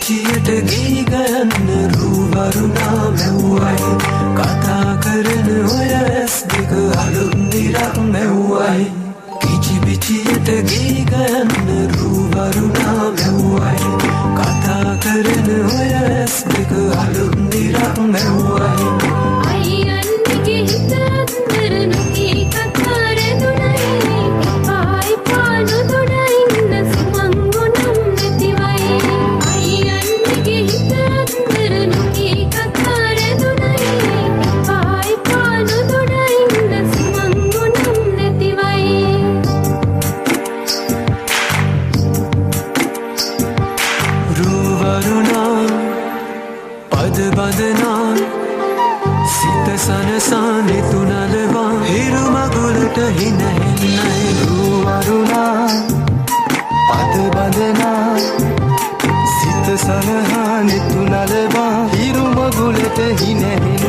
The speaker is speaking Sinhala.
පිටියට ගී ගයන්න රූවරුණා මැව්වයි කතා කරන ඔය ඇස් දෙක අලුත් දිරක් මැව්වයි කිචි පිටියට ගී ගයන්න රූවරුණා මැව්වයි කතා කරන ඔය ඇස් දෙක අලුත් දිරක් මැව්වයි අයියන්ගේ හිත අතර නොකී කතා රැඳුණයි පායි පානු දොඩ ඉන්න සුමංගුණම් නැතිවයි අයියන්ගේ හිත අතර නොකී කතා රැඳුණයි පායි පානු දොඩ ඉන්න සුමංගුණම් නැතිවයි රූවරුණා පද බඳනා සිත සනසා නිතුනලවා හිරු මගුලට හින හෙන්නයි රූවරුණා පද බඳනා සිත සනහා නිතුනලවා හිරු මගුලට හින හෙන්නයි